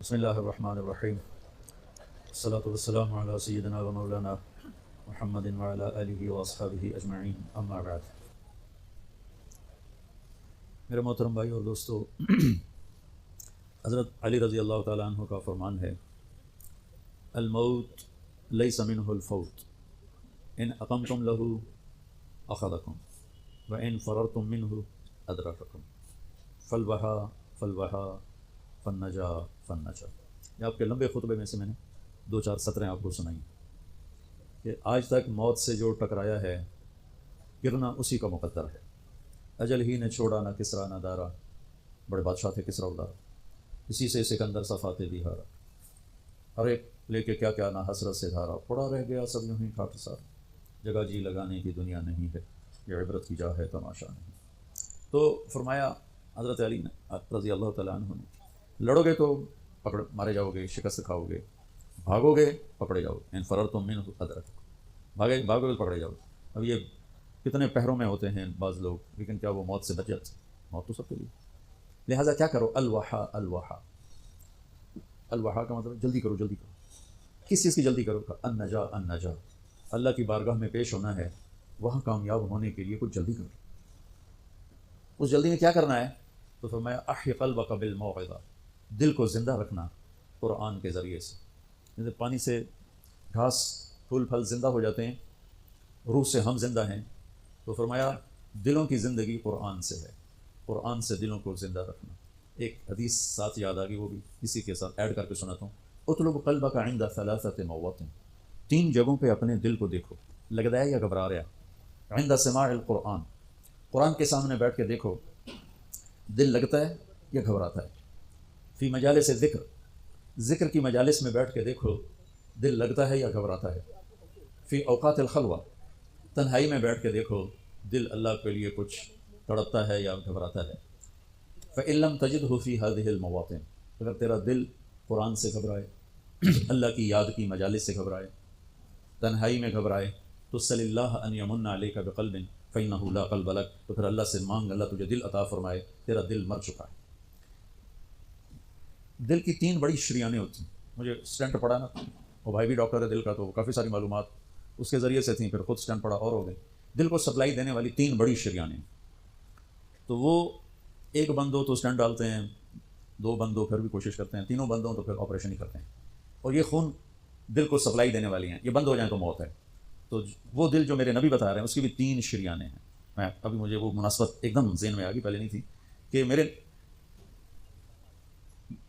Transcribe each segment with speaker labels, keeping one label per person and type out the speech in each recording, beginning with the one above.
Speaker 1: بسم اللہ الرحمن الرحیم الصلاۃ والسلام علی سیدنا و مولانا محمد وعلی آلہ واصحابہ اجمعین، اما بعد۔ میرے محترم بھائی اور دوستو، حضرت علی رضی اللہ تعالیٰ عنہ کا فرمان ہے، الموت لیس منہ الفوت، ان اقمتم لہ اخذکم وان فررتم منہ ادرککم، فالوہا فالوہا فالنجا فالنجا۔ یہ آپ کے لمبے خطبے میں سے میں نے دو چار سطریں آپ کو سنائیں کہ آج تک موت سے جو ٹکرایا ہے، گرنا اسی کا مقدر ہے۔ اجل ہی نے چھوڑا نہ کسرا نہ دارا، بڑے بادشاہ تھے کسرا ادارا، اسی سے سکندر صفاتے بھی ہارا، ہر ایک لے کے کیا کیا نہ حسرت سے دھارا، پڑا رہ گیا سب یوں ہی ٹھاٹھ سارا، جگہ جی لگانے کی دنیا نہیں ہے، یہ عبرت کی جا ہے تماشا نہیں۔ تو فرمایا حضرت علی نے رضی اللہ تعالیٰ عنہ نے، لڑو گے تو پکڑ مارے جاؤ گے، شکست کھاؤ گے، بھاگو گے پکڑے جاؤ گے، ان فررتم منہ ادرککم، بھاگو گے پکڑے جاؤ گے۔ اب یہ کتنے پہروں میں ہوتے ہیں بعض لوگ، لیکن کیا وہ موت سے بچ جاتے؟ موت تو سب کے لیے، لہٰذا کیا کرو، الوحا الوحا، الوحا کا مطلب جلدی کرو جلدی کرو۔ کس چیز کی جلدی کرو؟ النجا النجا، اللہ کی بارگاہ میں پیش ہونا ہے، وہاں کامیاب ہونے کے لیے کچھ جلدی کرو۔ اس جلدی میں کیا کرنا ہے؟ تو فرمایا احی قلبک بالموعظہ، دل کو زندہ رکھنا قرآن کے ذریعے سے۔ جیسے پانی سے گھاس پھول پھل زندہ ہو جاتے ہیں، روح سے ہم زندہ ہیں، تو فرمایا دلوں کی زندگی قرآن سے ہے، قرآن سے دلوں کو زندہ رکھنا۔ ایک حدیث ساتھ یاد آ گئی، وہ بھی اسی کے ساتھ ایڈ کر کے سناتا ہوں۔ اطلب قلبک عند ثلاثۃ مواطن، تین جگہوں پہ اپنے دل کو دیکھو، لگ رہا ہے یا گھبرا رہا؟ عند سماع القرآن، قرآن کے سامنے بیٹھ کے دیکھو دل لگتا ہے یا گھبراتا ہے۔ فی مجالس ذکر، ذکر کی مجالس میں بیٹھ کے دیکھو دل لگتا ہے یا گھبراتا ہے۔ فی اوقات الخلوہ، تنہائی میں بیٹھ کے دیکھو دل اللہ کے لیے کچھ تڑپتا ہے یا گھبراتا ہے۔ فإن لم تجدہ فی ہذہ المواطن، اگر تیرا دل قرآن سے گھبرائے، اللہ کی یاد کی مجالس سے گھبرائے، تنہائی میں گھبرائے، تو صلی اللہ ان یمن علیک بقلب فإنہ لا قلب لک، تو پھر اللہ سے مانگ اللہ تجھے دل عطا فرمائے، تیرا دل مر چکا ہے۔ دل کی تین بڑی شریانیں ہوتی ہیں، مجھے اسٹنٹ پڑا نا، وہ بھائی بھی ڈاکٹر ہے دل کا، تو کافی ساری معلومات اس کے ذریعے سے تھیں، پھر خود اسٹنٹ پڑا اور ہو گئی۔ دل کو سپلائی دینے والی تین بڑی شریانیں، تو وہ ایک بند ہو تو اسٹنٹ ڈالتے ہیں، دو بند ہو پھر بھی کوشش کرتے ہیں، تینوں بند ہوں تو پھر آپریشن ہی کرتے ہیں، اور یہ خون دل کو سپلائی دینے والی ہیں، یہ بند ہو جائیں تو موت ہے۔ تو وہ دل جو میرے نبی بتا رہے ہیں اس کی بھی تین شریانیں ہیں۔ میں ابھی مجھے وہ مناسبت ایک دم ذہن میں آ گئی، پہلے نہیں تھی، کہ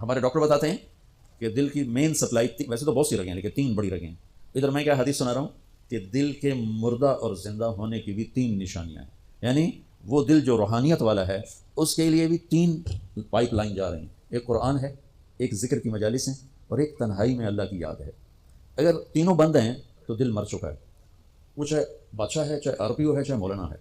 Speaker 1: ہمارے ڈاکٹر بتاتے ہیں کہ دل کی مین سپلائی، ویسے تو بہت سی رگیں ہیں لیکن تین بڑی رگیں ہیں۔ ادھر میں کیا حدیث سنا رہا ہوں کہ دل کے مردہ اور زندہ ہونے کی بھی تین نشانیاں ہیں، یعنی وہ دل جو روحانیت والا ہے اس کے لیے بھی تین پائپ لائن جا رہی ہیں، ایک قرآن ہے، ایک ذکر کی مجالس ہیں، اور ایک تنہائی میں اللہ کی یاد ہے۔ اگر تینوں بند ہیں تو دل مر چکا ہے، وہ چاہے بادشاہ ہے، چاہے RPO ہے، چاہے مولانا ہے۔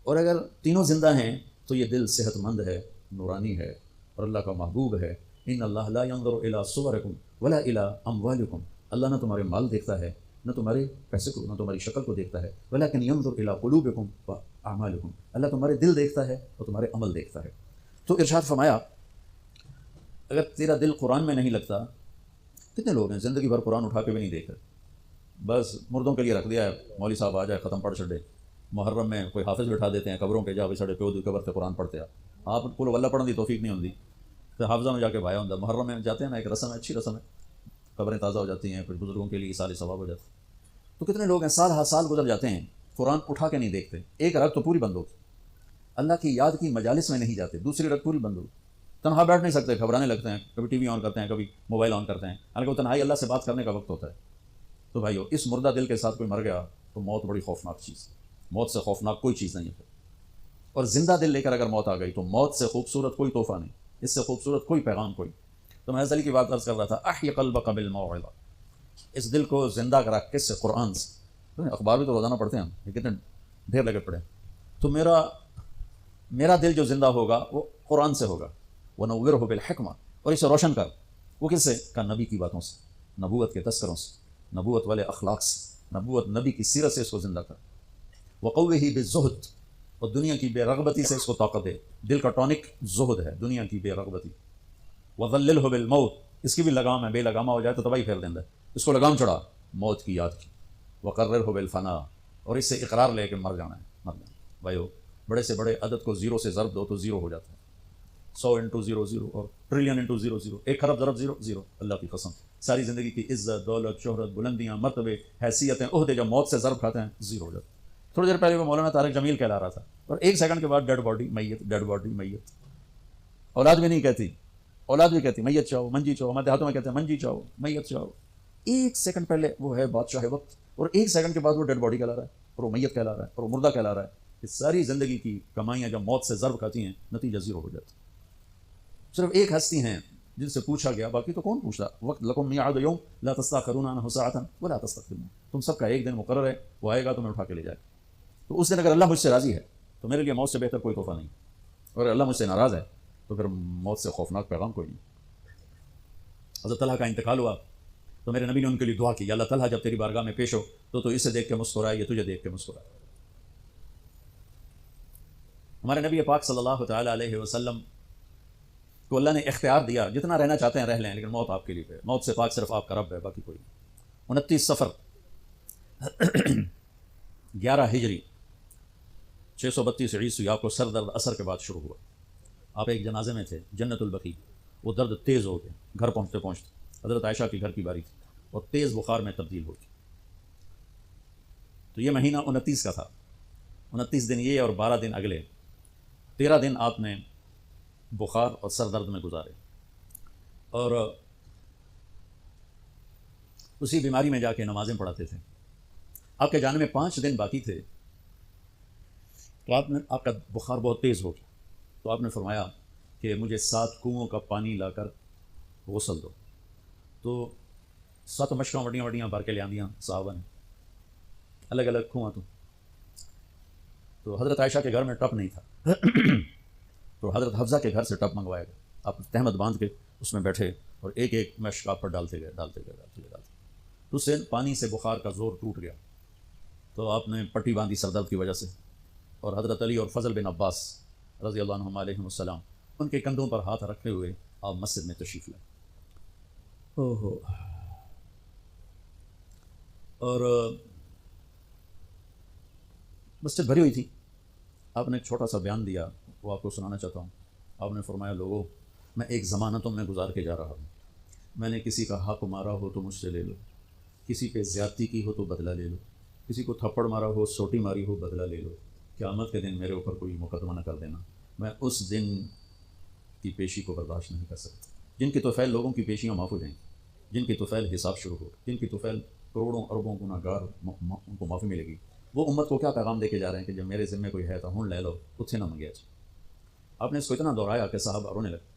Speaker 1: اور اگر تینوں زندہ ہیں تو یہ دل صحت مند ہے، نورانی ہے، اور اللہ کا محبوب ہے۔ ان اللہ لا ينظر الى صورکم ولا الى اموالکم، اللہ نہ تمہارے مال دیکھتا ہے، نہ تمہارے پیسے کو، نہ تمہاری شکل کو دیکھتا ہے، ولکن ينظر الى قلوبکم واعمالکم، اللہ تمہارے دل دیکھتا ہے اور تمہارے عمل دیکھتا ہے۔ تو ارشاد فرمایا اگر تیرا دل قرآن میں نہیں لگتا، کتنے لوگ ہیں زندگی بھر قرآن اٹھا کے بھی نہیں دیکھ رہے، بس مردوں کے لیے رکھ دیا ہے، مولوی صاحب آ جائے ختم پڑھ چھڑے، محرم میں کوئی حافظ بٹھا دیتے ہیں قبروں پہ، جا بھی سڑے پیو دی قبر سے قرآن پڑھتے آپ کو واللہ پڑھنے دی توفیق نہیں ہوتی، تو حافظہ میں جا کے بھایا ہوں، محرم میں جاتے ہیں نا، ایک رسم ہے، اچھی رسم ہے، قبریں تازہ ہو جاتی ہیں، پھر بزرگوں کے لیے سال ثواب ہو جاتا ہے۔ تو کتنے لوگ ہیں سال ہر سال گزر جاتے ہیں قرآن اٹھا کے نہیں دیکھتے، ایک رگ تو پوری بند ہوگی، اللہ کی یاد کی مجالس میں نہیں جاتے، دوسری رگ پوری بند ہوگی، تنہا بیٹھ نہیں سکتے، گھبرانے لگتے ہیں، کبھی ٹی وی آن کرتے ہیں، کبھی موبائل آن کرتے ہیں، حالانکہ وہ تنہائی اللہ سے بات کرنے کا وقت ہوتا ہے۔ تو بھائیو، اس مردہ دل کے ساتھ کوئی مر گیا تو موت بڑی خوفناک چیز ہے، موت سے خوفناک کوئی چیز نہیں ہے۔ اور زندہ دل لے کر اگر موت آ گئی تو موت سے خوبصورت کوئی تحفہ نہیں، اس سے خوبصورت کوئی پیغام کوئی۔ تو میں علی کی بات عرض کر رہا تھا، احی قلبک بالموعظہ، اس دل کو زندہ کرا کس سے؟ قرآن سے۔ اخبار بھی تو روزانہ پڑھتے ہیں ہم، یہ کتنے ڈھیر لگے پڑے۔ تو میرا دل جو زندہ ہوگا وہ قرآن سے ہوگا، ونورہ بالحکمہ، اور اسے روشن کر، وہ کس سے؟ کا نبی کی باتوں سے، نبوت کے تذکروں سے، نبوت والے اخلاق سے، نبوت نبی کی سیرت سے اس کو زندہ کر۔ وقوہ بالزہد، اور دنیا کی بے رغبتی سے اس کو طاقت دے، دل کا ٹونک زہد ہے، دنیا کی بے رغبتی۔ وذللہ بالموت، اس کی بھی لگام ہے، بے لگامہ ہو جائے تو تباہی پھیر دینا ہے. اس کو لگام چڑھا، موت کی یاد کی، وقررہ بالفنا، اور اس سے اقرار لے کے مر جانا ہے، مر جانا. بھائی بڑے سے بڑے عدد کو زیرو سے ضرب دو تو زیرو ہو جاتا ہے. 100 انٹو زیرو زیرو، اور ٹریلین انٹو زیرو زیرو، 1 ارب ضرب زیرو زیرو. اللہ کی قسم ساری زندگی کی عزت، دولت، شہرت، بلندیاں، مرتبے، حیثیتیں، عہدے جب موت سے ضرب کھاتے ہیں زیرو ہو جاتے ہیں. تھوڑی دیر پہلے وہ مولانا طارق جمیل کہلا رہا تھا، اور 1 سیکنڈ کے بعد ڈیڈ باڈی میت، ڈیڈ باڈی میت. اولاد بھی نہیں کہتی، اولاد بھی کہتی میت چاہو، منجی چاہو. ہمارے دیہاتوں میں کہتے ہیں منجی چاہو، میت چاہو. 1 سیکنڈ پہلے وہ ہے بادشاہ وقت، اور 1 سیکنڈ کے بعد وہ ڈیڈ باڈی کہلا رہا ہے، اور وہ میت کہلا رہا ہے، اور وہ مردہ کہلا رہا ہے. یہ ساری زندگی کی کمائیاں جب موت سے ضرب کھاتی ہیں نتیجہ زیرو ہو جاتا ہے. صرف ایک ہستی ہیں جن سے پوچھا گیا، باقی تو کون پوچھتا. وقت لکم میعاد یوم لا تستاخرون عنہ ساعۃ ولا تستقدمون. تم سب کا ایک دن مقرر ہے، وہ آئے گا تمہیں اٹھا کے لے جائے گا. تو اس دن اگر اللہ مجھ سے راضی ہے تو میرے لیے موت سے بہتر کوئی تحفہ نہیں، اور اگر اللہ مجھ سے ناراض ہے تو پھر موت سے خوفناک پیغام کوئی نہیں. حضرت طلحہ کا انتقال ہوا تو میرے نبی نے ان کے لیے دعا کی، یا اللہ طلحہ جب تیری بارگاہ میں پیش ہو تو اسے دیکھ کے مسکرائے، یہ تجھے دیکھ کے مسکرائے. ہمارے نبی پاک صلی اللہ تعالی علیہ وسلم کو اللہ نے اختیار دیا، جتنا رہنا چاہتے ہیں رہ لیں، لیکن موت آپ کے لیے ہے. موت سے پاک صرف آپ کا رب ہے، باقی کوئی نہیں. 29 صفر 11 ہجری 632 عیسوی آپ کو سر درد اثر کے بعد شروع ہوا. آپ ایک جنازے میں تھے جنت البقیع. وہ درد تیز ہو گیا، گھر پہنچتے پہنچتے حضرت عائشہ کے گھر کی باری تھی، اور تیز بخار میں تبدیل ہو گئی. تو یہ مہینہ 29 کا تھا. 29 دن یہ اور 12 دن اگلے، 13 دن آپ نے بخار اور سر درد میں گزارے، اور اسی بیماری میں جا کے نمازیں پڑھاتے تھے. آپ کے جانے میں 5 دن باقی تھے تو آپ کا بخار بہت تیز ہو گیا. تو آپ نے فرمایا کہ مجھے 7 کنوؤں کا پانی لا کر غسل دو. تو 7 مشکاں وڈیاں وڈیاں بھر کے لے آندیاں صحابہ نے، الگ الگ کنواں. تو حضرت عائشہ کے گھر میں ٹپ نہیں تھا تو حضرت حفصہ کے گھر سے ٹپ منگوایا گیا. آپ تہمت باندھ کے اس میں بیٹھے اور ایک ایک مشک آپ پر ڈالتے گئے. تو اس سے پانی سے بخار کا زور ٹوٹ گیا. تو آپ نے پٹی باندھی سر درد کی وجہ سے، اور حضرت علی اور فضل بن عباس رضی اللہ عنہم علیہم السلام ان کے کندھوں پر ہاتھ رکھتے ہوئے آپ مسجد میں تشریف لائے. اور مسجد بھری ہوئی تھی. آپ نے ایک چھوٹا سا بیان دیا، وہ آپ کو سنانا چاہتا ہوں. آپ نے فرمایا لوگوں، میں ایک ضمانتوں میں گزار کے جا رہا ہوں. میں نے کسی کا حق مارا ہو تو مجھ سے لے لو، کسی پہ زیادتی کی ہو تو بدلہ لے لو، کسی کو تھپڑ مارا ہو، سوٹی ماری ہو، بدلہ لے لو. قیامت کے دن میرے اوپر کوئی مقدمہ نہ کر دینا، میں اس دن کی پیشی کو برداشت نہیں کر سکتا. جن کی طفیل لوگوں کی پیشیاں معاف ہو جائیں گی، جن کی طفیل حساب شروع ہو، جن کی طفیل کروڑوں اربوں گناہ گار ان کو معافی ملے گی. وہ امت کو کیا پیغام دے کے جا رہے ہیں کہ جب میرے ذمے کوئی ہے تو ہن لے لو، اتنے نہ منگیا. آپ نے اس کو اتنا دہرایا کہ صحابہ رونے لگے.